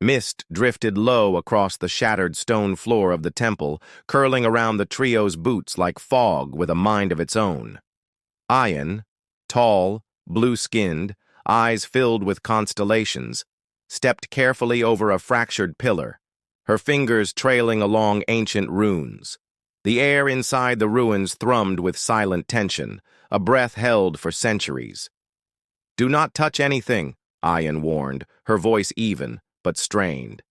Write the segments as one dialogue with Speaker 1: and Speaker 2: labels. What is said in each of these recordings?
Speaker 1: Mist drifted low across the shattered stone floor of the temple, curling around the trio's boots like fog with a mind of its own. Ayan, tall, blue-skinned, eyes filled with constellations, stepped carefully over a fractured pillar, her fingers trailing along ancient runes. The air inside the ruins thrummed with silent tension, a breath held for centuries. "Do not touch anything," Ayan warned, her voice even, but strained.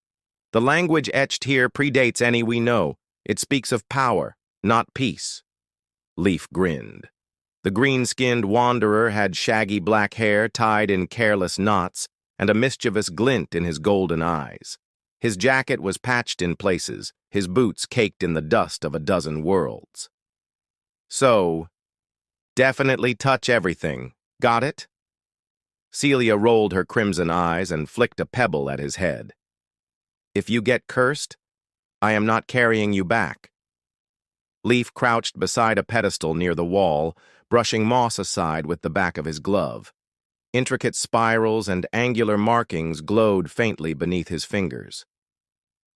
Speaker 1: "The language etched here predates any we know. It speaks of power, not peace." Leaf grinned. The green-skinned wanderer had shaggy black hair tied in careless knots and a mischievous glint in his golden eyes. His jacket was patched in places, his boots caked in the dust of a dozen worlds. "So, definitely touch everything. Got it?" Celia rolled her crimson eyes and flicked a pebble at his head. "If you get cursed, I am not carrying you back." Leaf crouched beside a pedestal near the wall, brushing moss aside with the back of his glove. Intricate spirals and angular markings glowed faintly beneath his fingers.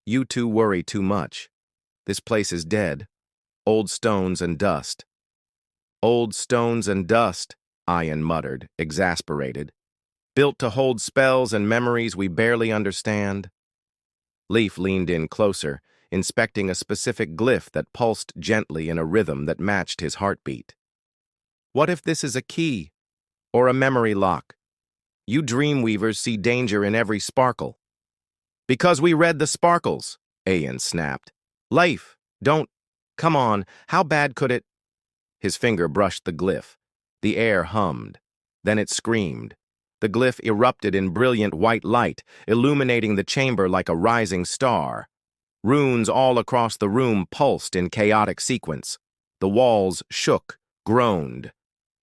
Speaker 1: "You two worry too much. This place is dead. Old stones and dust." "Old stones and dust," Ayan muttered, exasperated. "Built to hold spells and memories we barely understand." Leaf leaned in closer, inspecting a specific glyph that pulsed gently in a rhythm that matched his heartbeat. "What if this is a key? Or a memory lock? You dreamweavers see danger in every sparkle." "Because we read the sparkles," Ayan snapped. "Leif, don't... Come on, how bad could it—" His finger brushed the glyph. The air hummed. Then it screamed. The glyph erupted in brilliant white light, illuminating the chamber like a rising star. Runes all across the room pulsed in chaotic sequence. The walls shook, groaned.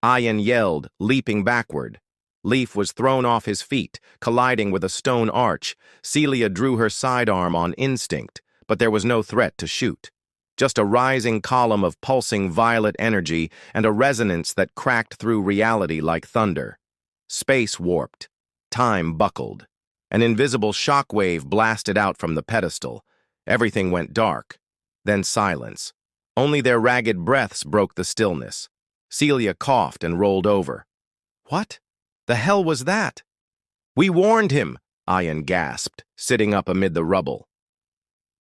Speaker 1: Ayan yelled, leaping backward. Leaf was thrown off his feet, colliding with a stone arch. Celia drew her sidearm on instinct, but there was no threat to shoot. Just a rising column of pulsing violet energy and a resonance that cracked through reality like thunder. Space warped. Time buckled. An invisible shockwave blasted out from the pedestal. Everything went dark. Then silence. Only their ragged breaths broke the stillness. Celia coughed and rolled over. "What the hell was that?" "We warned him," Ayan gasped, sitting up amid the rubble.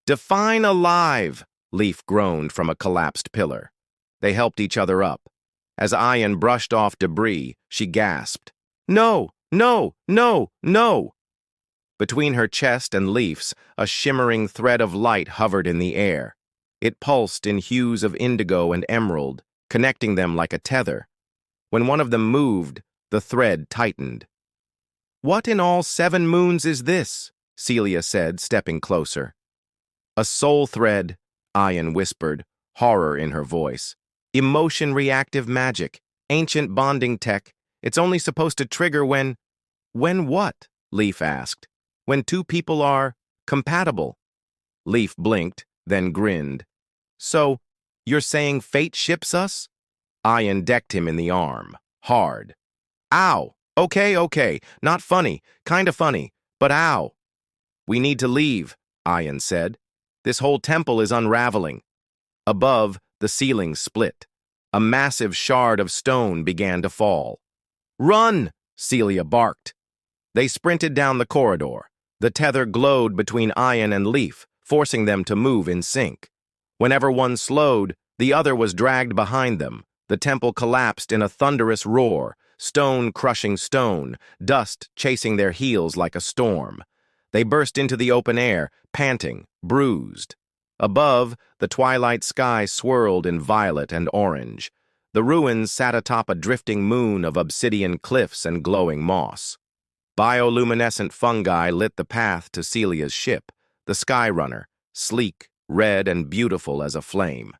Speaker 1: "Define alive," Leaf groaned from a collapsed pillar. They helped each other up. As Ayan brushed off debris, she gasped, "No, no, no, no!" Between her chest and Leaf's, a shimmering thread of light hovered in the air. It pulsed in hues of indigo and emerald, connecting them like a tether. When one of them moved, the thread tightened. "What in all 7 moons is this?" Celia said, stepping closer. "A soul thread," Ayan whispered, horror in her voice. "Emotion-reactive magic, ancient bonding tech. It's only supposed to trigger when—" "When what?" Leaf asked. "When 2 people are compatible." Leaf blinked, then grinned. "So, you're saying fate ships us?" Ayan decked him in the arm, hard. "Ow! Okay, not funny, kinda funny, but ow!" "We need to leave," Ayan said. "This whole temple is unraveling." Above, the ceiling split. A massive shard of stone began to fall. "Run!" Celia barked. They sprinted down the corridor. The tether glowed between Ayan and Leaf, forcing them to move in sync. Whenever one slowed, the other was dragged behind them. The temple collapsed in a thunderous roar, stone crushing stone, dust chasing their heels like a storm. They burst into the open air, panting, bruised. Above, the twilight sky swirled in violet and orange. The ruins sat atop a drifting moon of obsidian cliffs and glowing moss. Bioluminescent fungi lit the path to Celia's ship, the Skyrunner, sleek, red, and beautiful as a flame.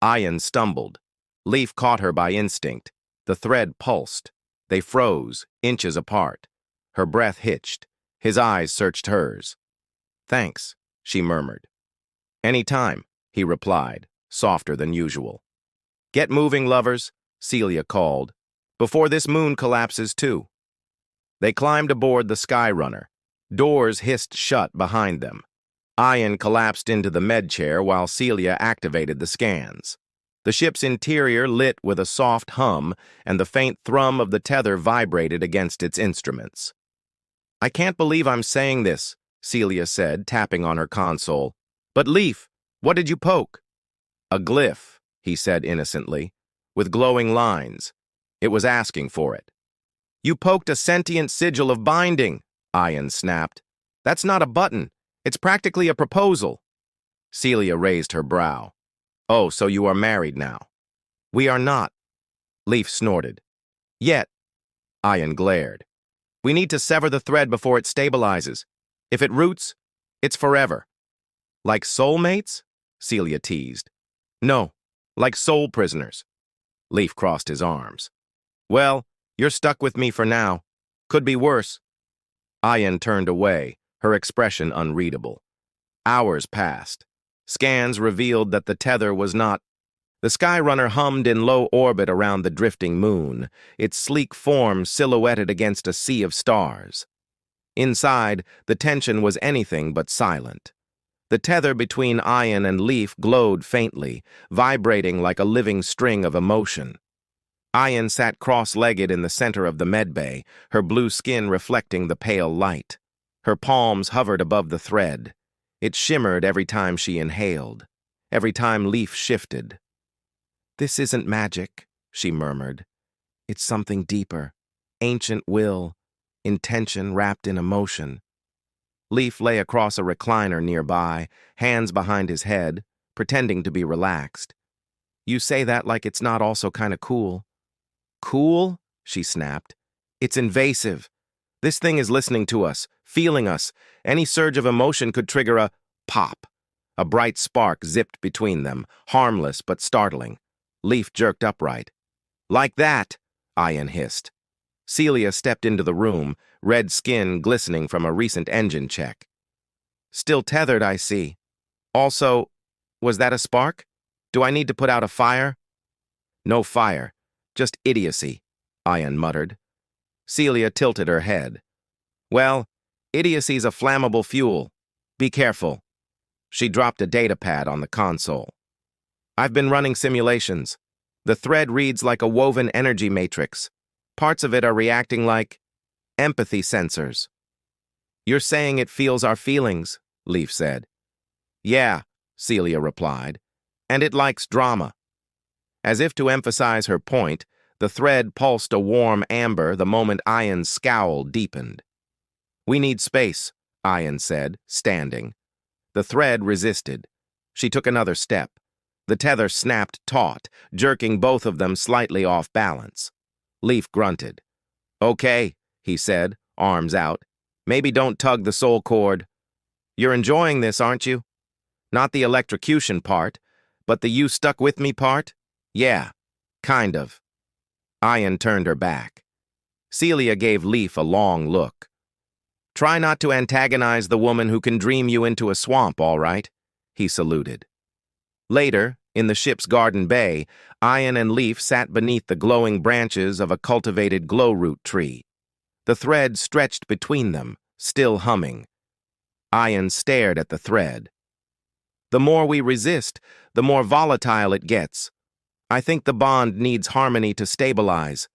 Speaker 1: Ayan stumbled. Leaf caught her by instinct. The thread pulsed. They froze, inches apart. Her breath hitched. His eyes searched hers. "Thanks," she murmured. "Any time," he replied, softer than usual. "Get moving, lovers," Celia called, "before this moon collapses too." They climbed aboard the Skyrunner. Doors hissed shut behind them. Ian collapsed into the med chair while Celia activated the scans. The ship's interior lit with a soft hum, and the faint thrum of the tether vibrated against its instruments. "I can't believe I'm saying this," Celia said, tapping on her console. "But Leaf, what did you poke?" "A glyph," he said innocently, with glowing lines. It was asking for it. "You poked a sentient sigil of binding," Ian snapped. "That's not a button. It's practically a proposal." Celia raised her brow. "Oh, so you are married now." "We are not," Leaf snorted. "Yet," Ian glared. "We need to sever the thread before it stabilizes. If it roots, it's forever." "Like soulmates?" Celia teased. "No, like soul prisoners." Leaf crossed his arms. "Well, you're stuck with me for now. Could be worse." Ian turned away, her expression unreadable. Hours passed. Scans revealed that the tether was not. The Skyrunner hummed in low orbit around the drifting moon, its sleek form silhouetted against a sea of stars. Inside, the tension was anything but silent. The tether between Ian and Leaf glowed faintly, vibrating like a living string of emotion. Ian sat cross-legged in the center of the medbay, her blue skin reflecting the pale light. Her palms hovered above the thread. It shimmered every time she inhaled, every time Leaf shifted. "This isn't magic," she murmured. "It's something deeper, ancient will, intention wrapped in emotion." Leaf lay across a recliner nearby, hands behind his head, pretending to be relaxed. "You say that like it's not also kind of cool." "Cool?" she snapped. "It's invasive. This thing is listening to us, feeling us. Any surge of emotion could trigger a pop." A bright spark zipped between them, harmless but startling. Leaf jerked upright. "Like that," Ian hissed. Celia stepped into the room, red skin glistening from a recent engine check. "Still tethered, I see. Also, was that a spark? Do I need to put out a fire?" "No fire. Just idiocy," Ian muttered. Celia tilted her head. "Well, idiocy's a flammable fuel. Be careful." She dropped a data pad on the console. "I've been running simulations. The thread reads like a woven energy matrix. Parts of it are reacting like empathy sensors." "You're saying it feels our feelings," Leaf said. "Yeah," Celia replied, "and it likes drama." As if to emphasize her point, the thread pulsed a warm amber the moment Ian's scowl deepened. "We need space," Ian said, standing. The thread resisted. She took another step. The tether snapped taut, jerking both of them slightly off balance. Leaf grunted. "Okay," he said, arms out. "Maybe don't tug the soul cord. You're enjoying this, aren't you? Not the electrocution part, but the you stuck with me part? Yeah, kind of." Ian turned her back. Celia gave Leaf a long look. "Try not to antagonize the woman who can dream you into a swamp, all right?" He saluted. Later, in the ship's garden bay, Ian and Leaf sat beneath the glowing branches of a cultivated glowroot tree. The thread stretched between them, still humming. Ian stared at the thread. "The more we resist, the more volatile it gets. I think the bond needs harmony to stabilize."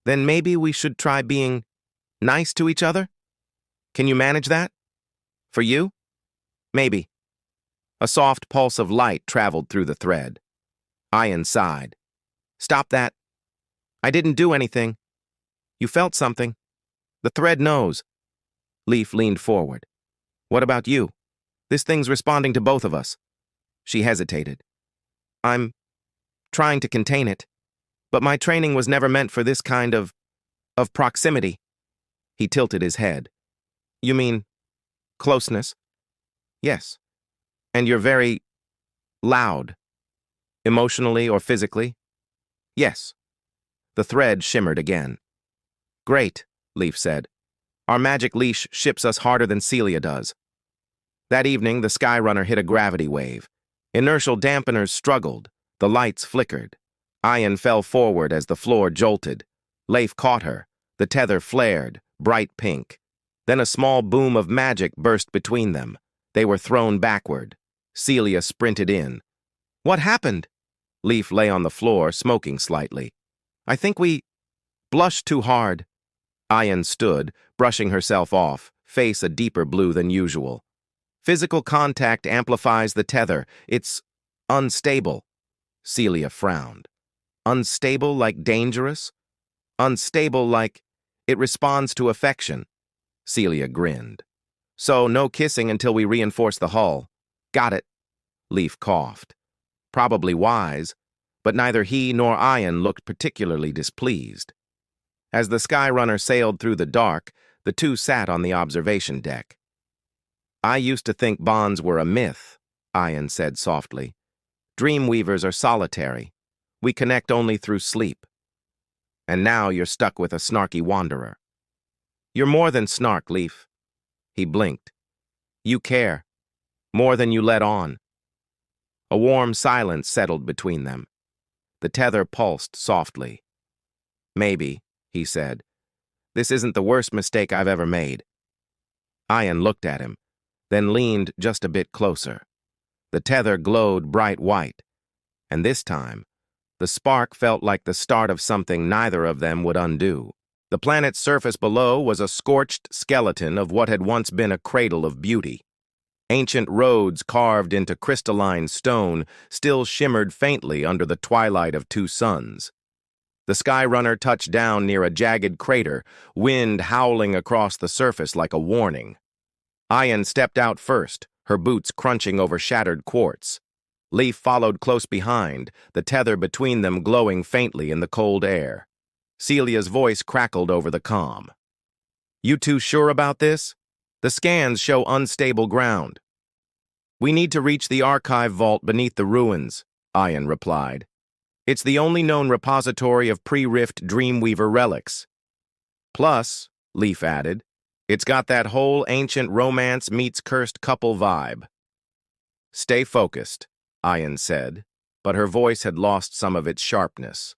Speaker 1: "Then maybe we should try being nice to each other? Can you manage that? For you?" "Maybe." A soft pulse of light traveled through the thread. Ian sighed. "Stop that. I didn't do anything. You felt something. The thread knows." Leaf leaned forward. "What about you? This thing's responding to both of us." She hesitated. "I'm trying to contain it, but my training was never meant for this kind of proximity." He tilted his head. "You mean closeness?" "Yes. And you're very loud. Emotionally or physically?" "Yes." The thread shimmered again. "Great," Leaf said. "Our magic leash ships us harder than Celia does." That evening, the Skyrunner hit a gravity wave. Inertial dampeners struggled. The lights flickered. Ian fell forward as the floor jolted. Leif caught her. The tether flared, bright pink. Then a small boom of magic burst between them. They were thrown backward. Celia sprinted in. "What happened?" Leaf lay on the floor, smoking slightly. "I think we blushed too hard." Ian stood, brushing herself off, face a deeper blue than usual. "Physical contact amplifies the tether. It's unstable." Celia frowned. "Unstable like dangerous? Unstable like it responds to affection." Celia grinned. "So no kissing until we reinforce the hull." "Got it." Leaf coughed. Probably wise, but neither he nor Ian looked particularly displeased. As the Skyrunner sailed through the dark, the two sat on the observation deck. "I used to think bonds were a myth," Ian said softly. "Dreamweavers are solitary. We connect only through sleep. And now you're stuck with a snarky wanderer." "You're more than snark, Leaf." He blinked. "You care. More than you let on." A warm silence settled between them. The tether pulsed softly. "Maybe," he said. "This isn't the worst mistake I've ever made." Ian looked at him, then leaned just a bit closer. The tether glowed bright white, and this time, the spark felt like the start of something neither of them would undo. The planet's surface below was a scorched skeleton of what had once been a cradle of beauty. Ancient roads carved into crystalline stone still shimmered faintly under the twilight of two suns. The Skyrunner touched down near a jagged crater, wind howling across the surface like a warning. Ian stepped out first, her boots crunching over shattered quartz. Leaf followed close behind, the tether between them glowing faintly in the cold air. Celia's voice crackled over the comm. "You two sure about this? The scans show unstable ground." "We need to reach the archive vault beneath the ruins," Ian replied. "It's the only known repository of pre-rift Dreamweaver relics. Plus," Leaf added, "it's got that whole ancient romance meets cursed couple vibe." "Stay focused," Ian said, but her voice had lost some of its sharpness.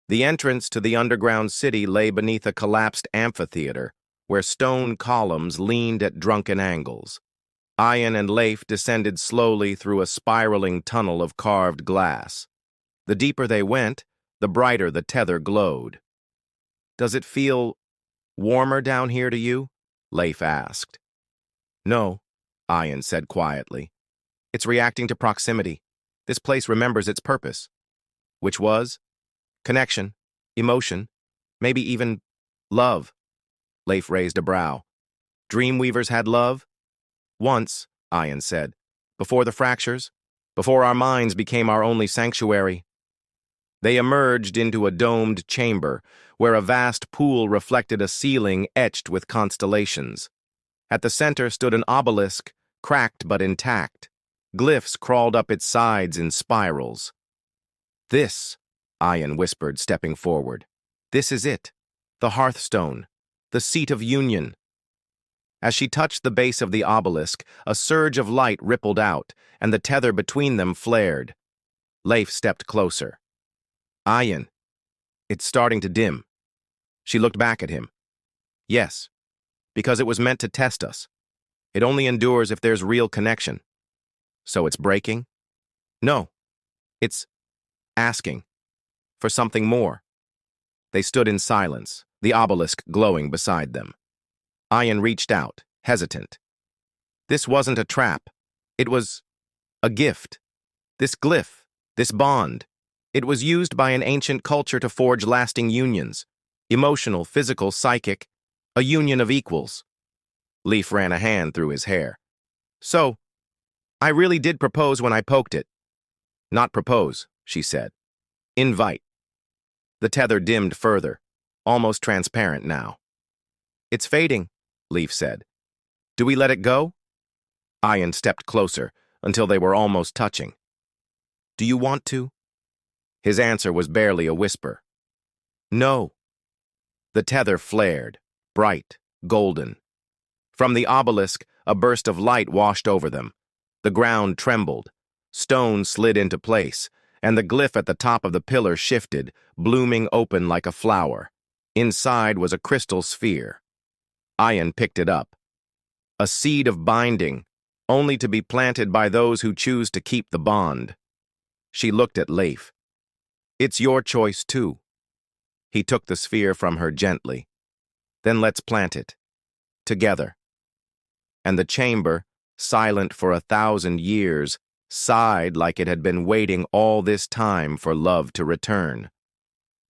Speaker 1: The entrance to the underground city lay beneath a collapsed amphitheater, where stone columns leaned at drunken angles. Ian and Leif descended slowly through a spiraling tunnel of carved glass. The deeper they went, the brighter the tether glowed. "Does it feel warmer down here to you?" Leif asked. "No," Ian said quietly. "It's reacting to proximity. This place remembers its purpose." "Which was?" "Connection, emotion, maybe even love." Leif raised a brow. "Dreamweavers had love?" "Once," Ian said. "Before the fractures, before our minds became our only sanctuary." They emerged into a domed chamber, where a vast pool reflected a ceiling etched with constellations. At the center stood an obelisk, cracked but intact. Glyphs crawled up its sides in spirals. "This," Ian whispered, stepping forward. "This is it. The Hearthstone. The seat of union." As she touched the base of the obelisk, a surge of light rippled out, and the tether between them flared. Leif stepped closer. "Ian, it's starting to dim." She looked back at him. "Yes, because it was meant to test us. It only endures if there's real connection." "So it's breaking?" "No, it's asking for something more." They stood in silence, the obelisk glowing beside them. Ian reached out, hesitant. This wasn't a trap. It was a gift. This glyph, this bond. It was used by an ancient culture to forge lasting unions. Emotional, physical, psychic. A union of equals. Leif ran a hand through his hair. "So, I really did propose when I poked it." "Not propose," she said. "Invite." The tether dimmed further, almost transparent now. "It's fading," Leif said. "Do we let it go?" Ian stepped closer, until they were almost touching. "Do you want to?" His answer was barely a whisper. "No." The tether flared, bright, golden. From the obelisk, a burst of light washed over them. The ground trembled. Stone slid into place, and the glyph at the top of the pillar shifted, blooming open like a flower. Inside was a crystal sphere. Ian picked it up. A seed of binding, only to be planted by those who choose to keep the bond. She looked at Leif. It's your choice, too. He took the sphere from her gently. Then let's plant it. Together. And the chamber, silent for 1,000 years, sighed like it had been waiting all this time for love to return.